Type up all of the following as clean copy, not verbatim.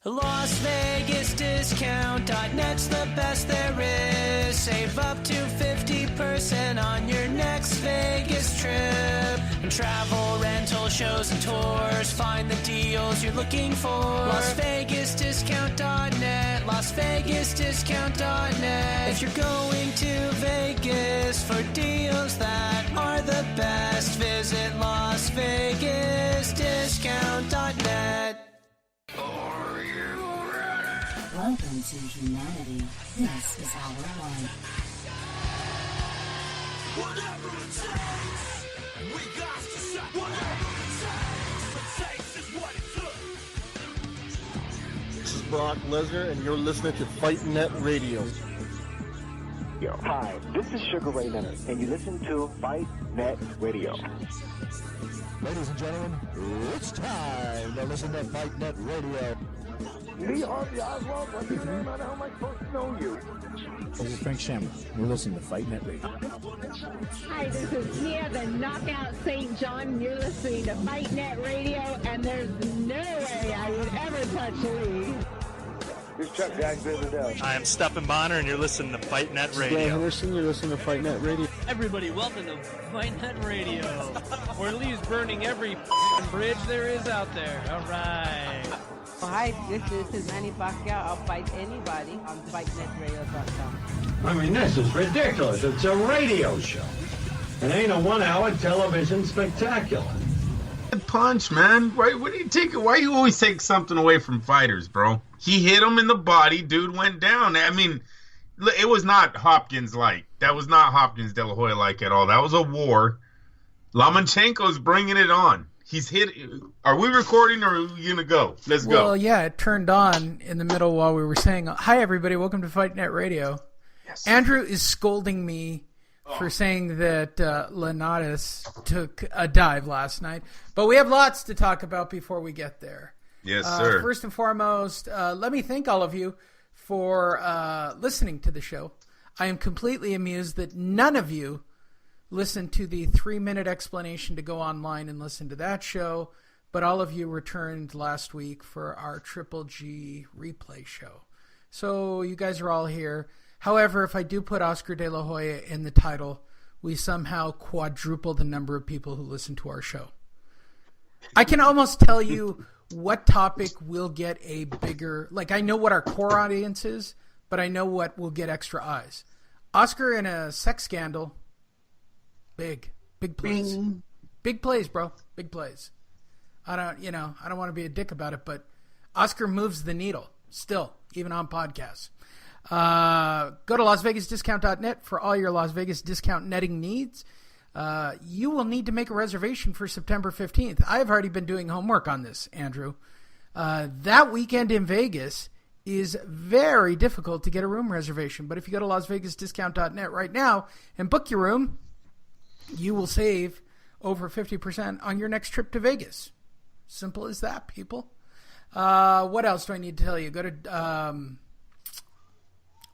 Las Vegas Discount.net's the best there is. Save up to 50% on your next Vegas trip. And travel, rental, shows, and tours. Find the deals you're looking for. Las Vegas Discount.net. Las Vegas Discount.net. If you're going to Vegas for deals that are the best, visit Las Vegas Discount.net. Welcome to humanity. This is our life. Whatever it takes, we got to say whatever it takes is what it took. This is Brock Lesnar, and you're listening to Fight Net Radio. Yo, hi, this is Sugar Ray Leonard, and you listen to Fight Net Radio. Ladies and gentlemen, it's time to listen to Fight Net Radio. Lee Harvey Oswald, what's your name? How am I supposed to know you? This is Frank Shamrock. You're listening to Fight Net Radio. Hi, this is Nia, the Knockout St. John. You're listening to Fight Net Radio, and there's no way I would ever touch Lee. This is Chuck Jackson. I am Stephen Bonner, and you're listening to Fight Net Radio. Dan Henderson, you're listening to Fight Net Radio. Everybody, welcome to Fight Net Radio, where Lee's burning every bridge there is out there. All right. Hi, this is Manny Pacquiao. I'll fight anybody on FightNetRadio.com. I mean, this is ridiculous. It's a radio show. It ain't a 1 hour television spectacular. Punch, man. Why you always take something away from fighters, bro? He hit him in the body. Dude went down. I mean, it was not Hopkins-like. That was not Hopkins De La Hoya-like at all. That was a war. Lomachenko's bringing it on. He's hit. Are we recording or are we going to go? Let's go. Well, yeah, it turned on in the middle while we were saying, hi, everybody, welcome to Fight Net Radio. Yes. Andrew is scolding me for saying that Linares took a dive last night. But we have lots to talk about before we get there. Yes, sir. First and foremost, let me thank all of you for listening to the show. I am completely amused that none of you listen to the 3-minute explanation to go online and listen to that show, but all of you returned last week for our Triple G replay show. So you guys are all here. However, if I do put Oscar De La Hoya in the title, we somehow quadruple the number of people who listen to our show. I can almost tell you what topic will get a bigger, like I know what our core audience is, but I know what will get extra eyes. Oscar in a sex scandal. Big plays. Bing. Big plays, bro. Big plays. I don't want to be a dick about it, but Oscar moves the needle still, even on podcasts. Go to LasVegasDiscount.net for all your Las Vegas discount netting needs. You will need to make a reservation for September 15th. I've already been doing homework on this, Andrew. That weekend in Vegas is very difficult to get a room reservation, but if you go to LasVegasDiscount.net right now and book your room, you will save over 50% on your next trip to Vegas. Simple as that, people. What else do I need to tell you? Go to,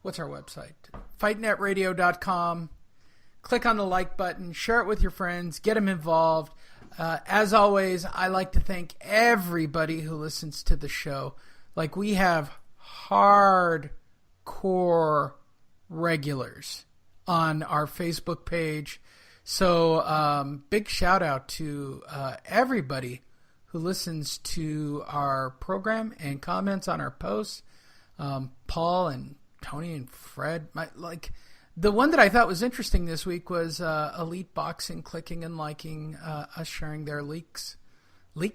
what's our website? FightNetRadio.com. Click on the like button. Share it with your friends. Get them involved. As always, I like to thank everybody who listens to the show. Like, we have hardcore regulars on our Facebook page. So big shout out to everybody who listens to our program and comments on our posts. Paul and Tony and Fred. The one that I thought was interesting this week was Elite Boxing clicking and liking us sharing their links. Or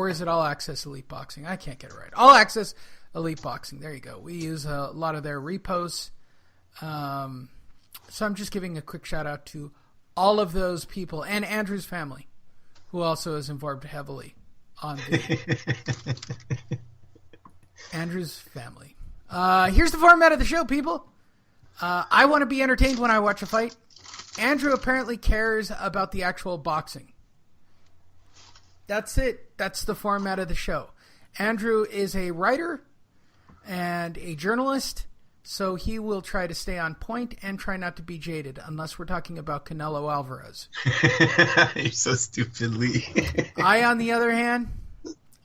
is it All Access Elite Boxing? I can't get it right. All Access Elite Boxing. There you go. We use a lot of their reposts. So I'm just giving a quick shout out to all of those people and Andrew's family, who also is involved heavily on the Andrew's family. Here's the format of the show, people. I want to be entertained when I watch a fight. Andrew apparently cares about the actual boxing. That's it. That's the format of the show. Andrew is a writer and a journalist, so he will try to stay on point and try not to be jaded, unless we're talking about Canelo Alvarez. You're so stupid, Lee. I, on the other hand,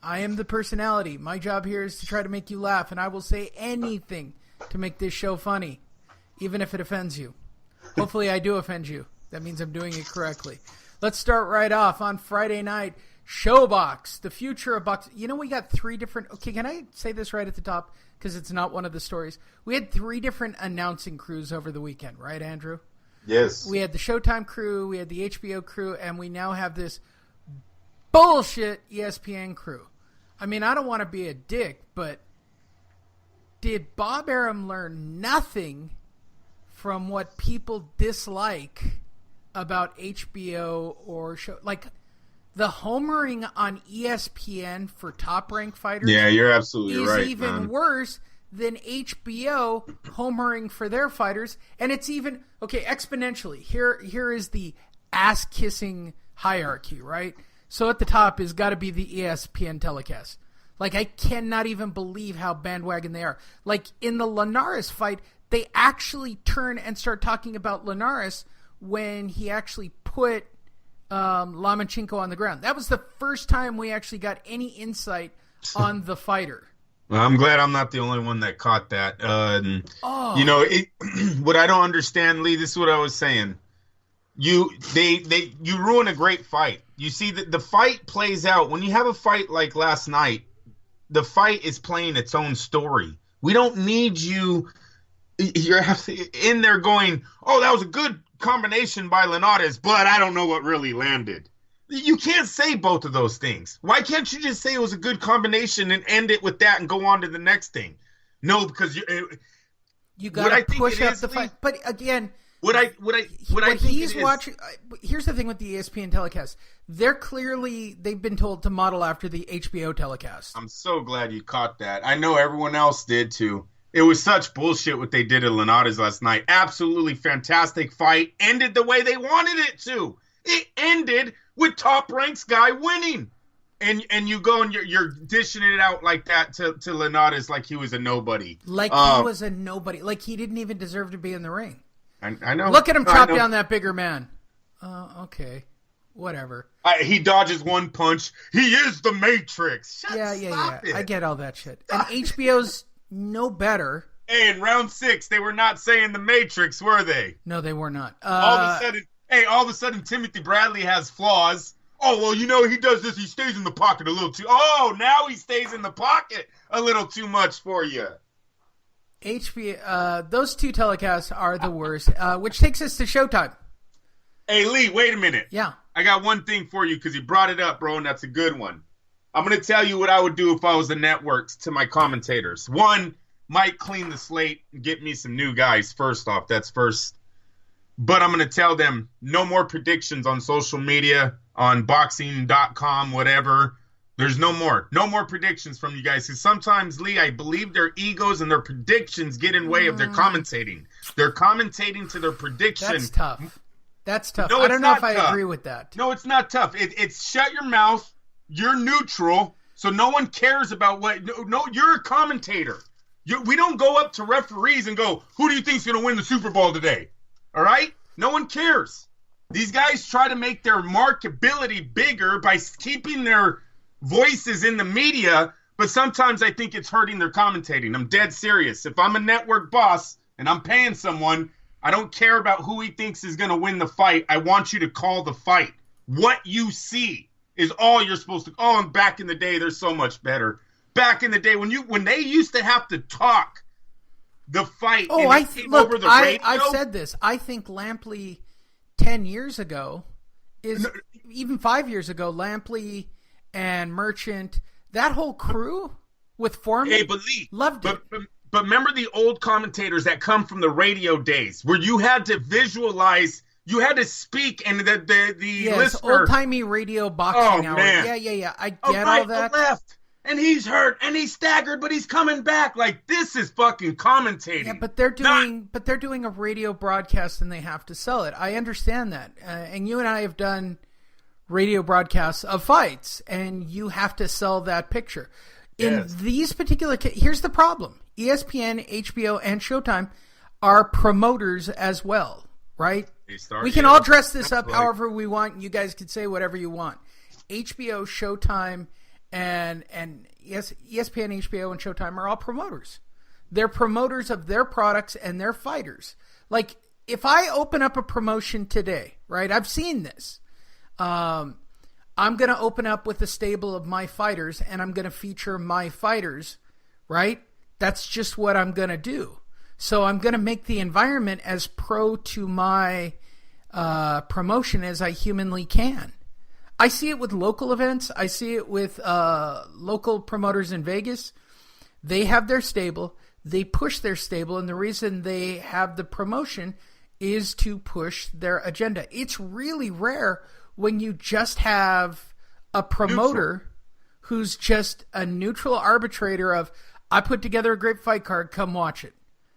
I am the personality. My job here is to try to make you laugh, and I will say anything to make this show funny, even if it offends you. Hopefully I do offend you. That means I'm doing it correctly. Let's start right off on Friday night. Showbox, the future of boxing. You know, we got 3 different... Okay, can I say this right at the top? Because it's not one of the stories. We had 3 different announcing crews over the weekend, right, Andrew? Yes. We had the Showtime crew, we had the HBO crew, and we now have this bullshit ESPN crew. I mean, I don't want to be a dick, but did Bob Arum learn nothing from what people dislike about HBO or show? Like, the homering on ESPN for top-ranked fighters. Yeah, you're absolutely right. Is even worse than HBO homering for their fighters, and it's even exponentially. Here is the ass-kissing hierarchy, right? So at the top is got to be the ESPN telecast. Like, I cannot even believe how bandwagon they are. Like, in the Linares fight, they actually turn and start talking about Linares when he actually put Lomachenko on the ground. That was the first time we actually got any insight on the fighter. Well, I'm glad I'm not the only one that caught that. You know, what I don't understand, Lee, this is what I was saying. You ruin a great fight. You see that the fight plays out. When you have a fight like last night, the fight is playing its own story. We don't need you're in there going, oh, that was a good combination by Linares, but I don't know what really landed. You can't say both of those things. Why can't you just say it was a good combination and end it with that and go on to the next thing? No, because you got to push up the fight. But again, what I think he's watching. Here's the thing with the ESPN telecast. They've been told to model after the HBO telecast. I'm so glad you caught that. I know everyone else did too. It was such bullshit what they did at Linares last night. Absolutely fantastic fight. Ended the way they wanted it to. It ended with top ranks guy winning. And you go and you're dishing it out like that to Linares like he was a nobody. Like he was a nobody. Like he didn't even deserve to be in the ring. I know. Look at him chop down that bigger man. Okay. Whatever. He dodges one punch. He is the Matrix. Yeah. I get all that shit. And HBO's no better. Hey, in round 6, they were not saying the Matrix, were they? No, they were not. All of a sudden, Timothy Bradley has flaws. Oh, well, you know, he does this. He stays in the pocket a little too. Oh, now he stays in the pocket a little too much for you. Those 2 telecasts are the worst, which takes us to Showtime. Hey, Lee, wait a minute. Yeah. I got one thing for you because you brought it up, bro, and that's a good one. I'm going to tell you what I would do if I was the networks to my commentators. 1, might clean the slate and get me some new guys first off. That's first. But I'm going to tell them no more predictions on social media, on boxing.com, whatever. There's no more. No more predictions from you guys. Because sometimes, Lee, I believe their egos and their predictions get in way of their commentating. They're commentating to their prediction. That's tough. No, I don't know if I agree with that. No, it's not tough. It's shut your mouth. You're neutral, so no one cares about what... No, you're a commentator. We don't go up to referees and go, who do you think's going to win the Super Bowl today? All right? No one cares. These guys try to make their marketability bigger by keeping their voices in the media, but sometimes I think it's hurting their commentating. I'm dead serious. If I'm a network boss and I'm paying someone, I don't care about who he thinks is going to win the fight. I want you to call the fight. What you see is all you're supposed to. Oh, and back in the day, they're so much better. Back in the day, when they used to have to talk the fight. Oh, I've said this. I think Lampley 10 years ago even 5 years ago. Lampley and Merchant, that whole crew with Foreman, loved it. But remember the old commentators that come from the radio days where you had to visualize. You had to speak, and the listener... old-timey radio boxing hour. Man. Yeah. I get all that. Left, and he's hurt, and he's staggered, but he's coming back. Like, this is fucking commentating. Yeah, but they're doing a radio broadcast, and they have to sell it. I understand that. And you and I have done radio broadcasts of fights, and you have to sell that picture. In these particular cases, here's the problem. ESPN, HBO, and Showtime are promoters as well, right? We can all dress this up however we want. You guys can say whatever you want. HBO, Showtime, And yes, ESPN, HBO, and Showtime are all promoters. They're promoters of their products and their fighters. Like, if I open up a promotion today, right, I've seen this. I'm going to open up with a stable of my fighters, and I'm going to feature my fighters, right? That's just what I'm going to do. So I'm going to make the environment as pro to my promotion as I humanly can. I see it with local events. I see it with local promoters in Vegas. They have their stable. They push their stable, and the reason they have the promotion is to push their agenda. It's really rare when you just have a promoter who's just a neutral arbitrator of, I put together a great fight card, come watch it.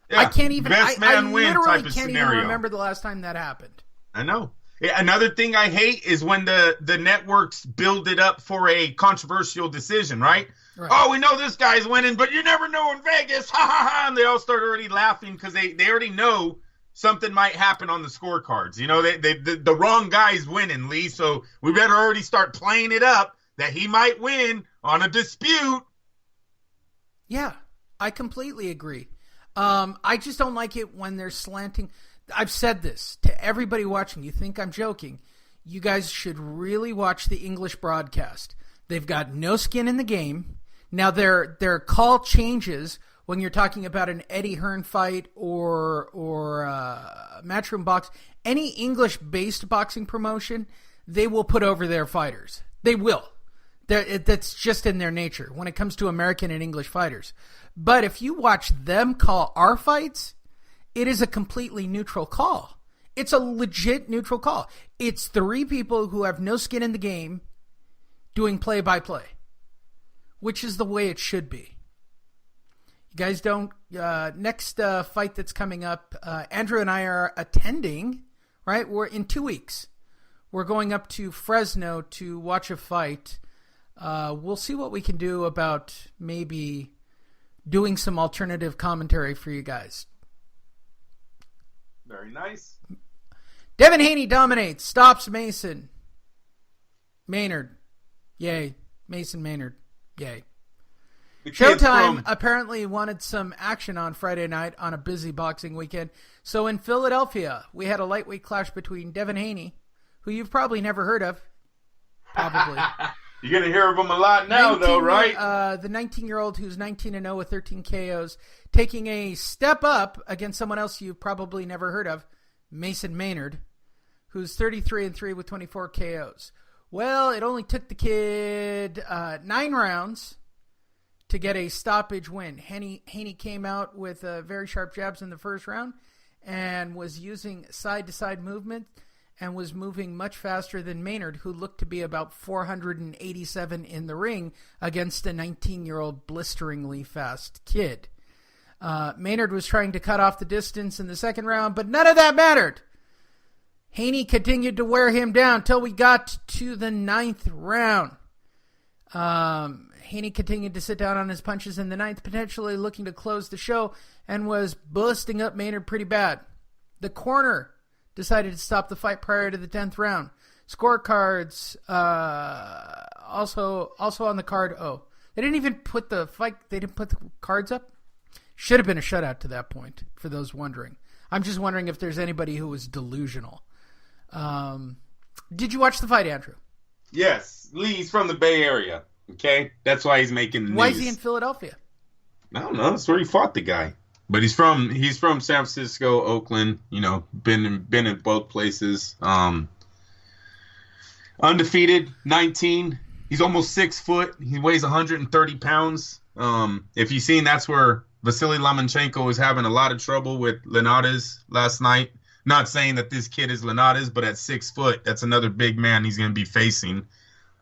Yeah, I can't even, I literally can't even remember the last time that happened. I know. Yeah, another thing I hate is when the networks build it up for a controversial decision, right? Oh, we know this guy's winning, but you never know in Vegas. Ha ha ha. And they all start already laughing because they already know something might happen on the scorecards. You know, the wrong guy's winning, Lee. So we better already start playing it up that he might win on a dispute. Yeah, I completely agree. I just don't like it when they're slanting. I've said this to everybody watching. You think I'm joking. You guys should really watch the English broadcast. They've got no skin in the game. Now, their call changes when you're talking about an Eddie Hearn fight or Matchroom Box. Any English-based boxing promotion, they will put over their fighters. They will. That's just in their nature when it comes to American and English fighters. But if you watch them call our fights, it is a completely neutral call. It's a legit neutral call. It's three people who have no skin in the game doing play-by-play, which is the way it should be. You guys don't... next fight that's coming up, Andrew and I are attending, right? We're in 2 weeks. We're going up to Fresno to watch a fight. We'll see what we can do about maybe doing some alternative commentary for you guys. Very nice. Devin Haney dominates, stops Mason Menard. Yay. Mason Menard. Yay. Showtime apparently wanted some action on Friday night on a busy boxing weekend. So in Philadelphia, we had a lightweight clash between Devin Haney, who you've probably never heard of. Probably. You're going to hear of him a lot now, though, right? The 19-year-old who's 19-0 with 13 KOs, taking a step up against someone else you've probably never heard of, Mason Menard, who's 33-3 with 24 KOs. Well, it only took the kid 9 rounds to get a stoppage win. Haney came out with very sharp jabs in the first round and was using side-to-side movement and was moving much faster than Menard, who looked to be about 487 in the ring against a 19-year-old blisteringly fast kid. Menard was trying to cut off the distance in the second round, but none of that mattered. Haney continued to wear him down till we got to the 9th round. Haney continued to sit down on his punches in the 9th, potentially looking to close the show, and was busting up Menard pretty bad. The corner decided to stop the fight prior to the 10th round. Scorecards also on the card. Oh, they didn't even put the fight. They didn't put the cards up. Should have been a shutout to that point. For those wondering, I'm just wondering if there's anybody who was delusional. Did you watch the fight, Andrew? Yes, Lee's from the Bay Area. Okay, that's why he's making the news. Why is he in Philadelphia? I don't know. That's where he fought the guy. But he's from San Francisco, Oakland. You know, been in both places. Undefeated, 19. He's almost 6 foot. He weighs 130 pounds. If you've seen, that's where Vasily Lomachenko was having a lot of trouble with Linares last night. Not saying that this kid is Linares, but at 6 foot, that's another big man he's going to be facing.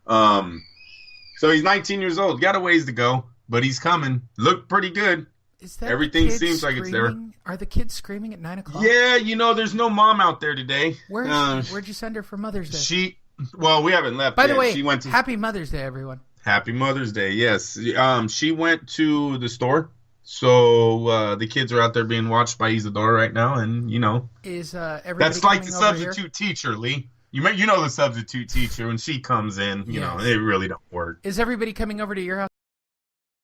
So he's 19 years old. Got a ways to go, but he's coming. Looked pretty good. Is that everything seems like it's there? Are the kids screaming at 9 o'clock? Yeah, you know, there's no mom out there today. Where'd you send her for Mother's Day? We haven't left By yet. the way, she went to, Happy Mother's Day, everyone. Happy Mother's Day, yes. She went to the store, so the kids are out there being watched by Isadora right now, and, you know. Is everybody that's like the coming over substitute teacher, Lee. You know the substitute teacher when she comes in. You know, it really don't work. Is everybody coming over to your house?